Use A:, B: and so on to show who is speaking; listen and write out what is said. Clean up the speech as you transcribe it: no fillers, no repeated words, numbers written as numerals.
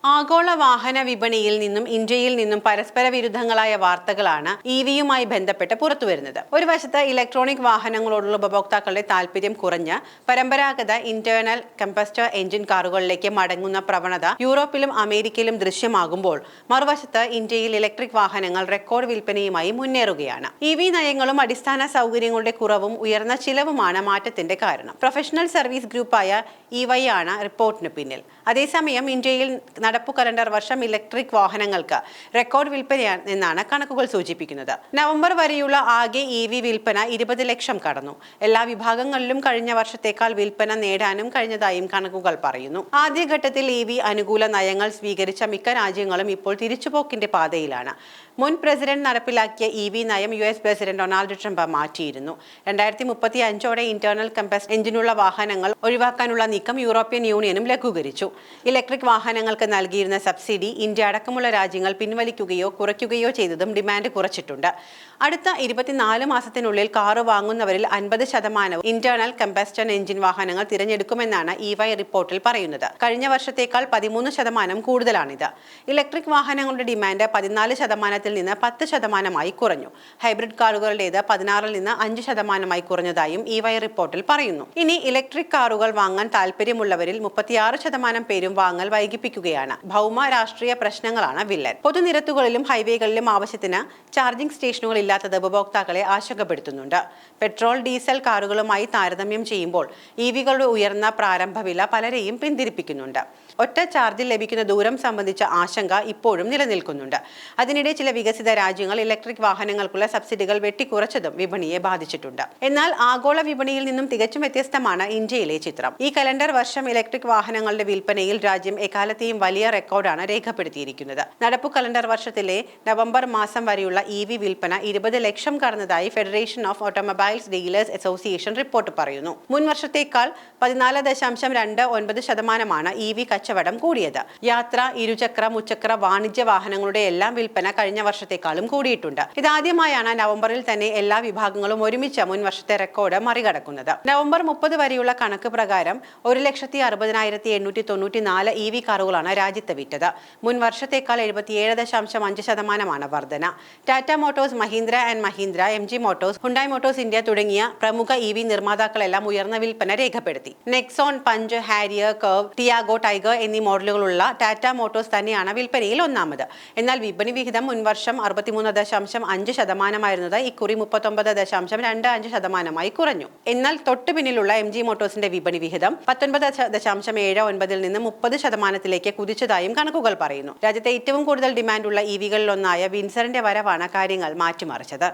A: ആഗോള വാഹന വിപണിയിൽ നിന്നും ഇന്ത്യയിൽ നിന്നും പരസ്പര വിരുദ്ധങ്ങളായ വാർത്തകളാണ് ഇവിയുമായി ബന്ധപ്പെട്ട് പുറത്തുവരുന്നത്. ഒരു വശത്ത് ഇലക്ട്രോണിക് വാഹനങ്ങളോടുള്ള ഉപഭോക്താക്കളുടെ താല്പര്യം കുറഞ്ഞ് പരമ്പരാഗത ഇന്റേണൽ കമ്പസ്റ്റർ എഞ്ചിൻ കാറുകളിലേക്ക് മടങ്ങുന്ന പ്രവണത യൂറോപ്പിലും അമേരിക്കയിലും ദൃശ്യമാകുമ്പോൾ, മറുവശത്ത് ഇന്ത്യയിൽ ഇലക്ട്രിക് വാഹനങ്ങൾ റെക്കോർഡ് വിൽപ്പനയുമായി മുന്നേറുകയാണ്. ഇവി നയങ്ങളും അടിസ്ഥാന സൗകര്യങ്ങളുടെ കുറവും ഉയർന്ന ചിലവുമാണ് മാറ്റത്തിന്റെ കാരണം. പ്രൊഫഷണൽ സർവീസ് ഗ്രൂപ്പായ ഇവൈ ആണ് റിപ്പോർട്ടിന് പിന്നിൽ. അതേസമയം ഇന്ത്യയിൽ നടപ്പു കലണ്ടർ വർഷം ഇലക്ട്രിക് വാഹനങ്ങൾക്ക് റെക്കോർഡ് വിൽപ്പനയെന്നാണ് കണക്കുകൾ സൂചിപ്പിക്കുന്നത്. നവംബർ വരെയുള്ള ആകെ ഇവി വിൽപ്പന 20 ലക്ഷം കടന്നു. എല്ലാ വിഭാഗങ്ങളിലും കഴിഞ്ഞ വർഷത്തേക്കാൾ വിൽപ്പന നേടാനും കഴിഞ്ഞതായും കണക്കുകൾ പറയുന്നു. ആദ്യഘട്ടത്തിൽ ഇവി അനുകൂല നയങ്ങൾ സ്വീകരിച്ച മിക്ക രാജ്യങ്ങളും ഇപ്പോൾ തിരിച്ചുപോക്കിന്റെ പാതയിലാണ്. മുൻ പ്രസിഡന്റ് നടപ്പിലാക്കിയ ഇവി നയം US പ്രസിഡന്റ് ഡൊണാൾഡ് ട്രംപ് മാറ്റിയിരുന്നു. 2035ഓടെ ഇന്റേണൽ കമ്പസ്റ്റർ എഞ്ചിനുള്ള വാഹനങ്ങൾ ഒഴിവാക്കാനുള്ള നീക്കം യൂറോപ്യൻ യൂണിയനും ലഘൂകരിച്ചു. ഇലക്ട്രിക് വാഹനങ്ങൾക്ക് നൽകിയിരുന്ന സബ്സിഡി ഇന്ത്യ അടക്കമുള്ള രാജ്യങ്ങൾ പിൻവലിക്കുകയോ കുറയ്ക്കുകയോ ചെയ്തതും ഡിമാൻഡ് കുറച്ചിട്ടുണ്ട്. അടുത്ത 24 മാസത്തിനുള്ളിൽ കാറ് വാങ്ങുന്നവരിൽ 50% ഇന്റേണൽ കമ്പസ്റ്റർ എഞ്ചിൻ വാഹനങ്ങൾ തിരഞ്ഞെടുക്കുമെന്നാണ് ഇവൈ റിപ്പോർട്ടിൽ പറയുന്നത്. കഴിഞ്ഞ വർഷത്തേക്കാൾ 13% കൂടുതലാണിത്. ഇലക്ട്രിക് വാഹനങ്ങളുടെ ഡിമാൻഡ് 14%-ൽ നിന്ന് 10%-ആയി കുറഞ്ഞു. ഹൈബ്രിഡ് കാറുകളുടേത് 16-ൽ നിന്ന് 5%-ആയി കുറഞ്ഞതായും ഇവൈ റിപ്പോർട്ടിൽ പറയുന്നു. ഇനി ഇലക്ട്രിക് കാറുകൾ വാങ്ങാൻ താല്പര്യമുള്ളവരിൽ 36% പേരും വാങ്ങൽ വൈകിപ്പിക്കുകയാണ്. ഭൗമ രാഷ്ട്രീയ പ്രശ്നങ്ങളാണ് വില്ലൻ. പൊതുനിരത്തുകളിലും ഹൈവേകളിലും ആവശ്യത്തിന് ചാർജിംഗ് സ്റ്റേഷനുകൾ ഇല്ലാത്തത് ഉപഭോക്താക്കളെ ആശങ്കപ്പെടുത്തുന്നുണ്ട്. പെട്രോൾ ഡീസൽ കാറുകളുമായി താരതമ്യം ചെയ്യുമ്പോൾ ഇവികളുടെ ഉയർന്ന പ്രാരംഭ വില പലരെയും പിന്തിരിപ്പിക്കുന്നുണ്ട്. ഒറ്റ ചാർജിൽ ലഭിക്കുന്ന ദൂരം സംബന്ധിച്ച ആശങ്ക ഇപ്പോഴും നിലനിൽക്കുന്നുണ്ട്. അതിനിടെ ചില വികസിത രാജ്യങ്ങൾ ഇലക്ട്രിക് വാഹനങ്ങൾക്കുള്ള സബ്സിഡികൾ വെട്ടിക്കുറച്ചതും വിപണിയെ ബാധിച്ചിട്ടുണ്ട്. എന്നാൽ ആഗോള വിപണിയിൽ നിന്നും തികച്ചും വ്യത്യസ്തമാണ് ഇന്ത്യയിലെ ചിത്രം. ഈ കലണ്ടർ വർഷം ഇലക്ട്രിക് വാഹനങ്ങളുടെ വിൽപ്പനയിൽ രാജ്യം എക്കാലത്തെയും വലിയ റെക്കോർഡാണ് രേഖപ്പെടുത്തിയിരിക്കുന്നത്. നടപ്പു കലണ്ടർ വർഷത്തിലെ നവംബർ മാസം വരെയുള്ള ഇവി വിൽപ്പന 20 ലക്ഷം കടന്നതായി federation of automobiles dealers association report പറയുന്നു. മുൻ വർഷത്തേക്കാൾ 14.29%-മാണ് ഇവി കച്ചവടം കൂടിയത്. യാത്ര, ഇരുചക്ര, മുച്ചക്ര, വാണിജ്യ വാഹനങ്ങളുടെ എല്ലാം വിൽപ്പന കഴിഞ്ഞ വർഷത്തേക്കാളും കൂടിയിട്ടുണ്ട്. ഇതാദ്യമായാണ് നവംബറിൽ തന്നെ എല്ലാ വിഭാഗങ്ങളും ഒരുമിച്ച് മുൻ വർഷത്തെ റെക്കോർഡ് മറികടക്കുന്നത്. നവംബർ 30 വരെയുള്ള കണക്ക് പ്രകാരം 1,60,894 ഇവി കാറുകളാണ് രാജ്യത്ത് വിറ്റത്. മുൻ വർഷത്തേക്കാൾ 77.5%-ആണ് വർധന. Tata Motors, Mahindra and Mahindra, MG Motors, Hyundai Motors India തുടങ്ങിയ പ്രമുഖ ഇവി നിർമ്മാതാക്കളെല്ലാം ഉയർന്ന വിൽപ്പന രേഖപ്പെടുത്തി. Nexon, punch, Harrier, curve, Tiago, tiger എന്നീ മോഡലുകളുള്ള ടാറ്റ മോട്ടോഴ്സ് തന്നെയാണ് വിൽപ്പനയിൽ ഒന്നാമത്. എന്നാൽ വിപണി വിഹിതം മുൻവർഷം 63.5%-ആയിരുന്നത് ഇക്കുറി 39.25%-ആയി കുറഞ്ഞു. എന്നാൽ തൊട്ടു പിന്നിലുള്ള MG മോട്ടോഴ്സിന്റെ വിപണി വിഹിതം 19.79-ൽ നിന്ന് 30%-ലേക്ക് കുതിച്ചതായും കണക്കുകൾ പറയുന്നു. രാജ്യത്തെ ഏറ്റവും കൂടുതൽ ഡിമാൻഡുള്ള ഇവികളിലൊന്നായ വിൻസറിന്റെ വരവാണ് കാര്യങ്ങൾ മാറ്റിമറിച്ചത്.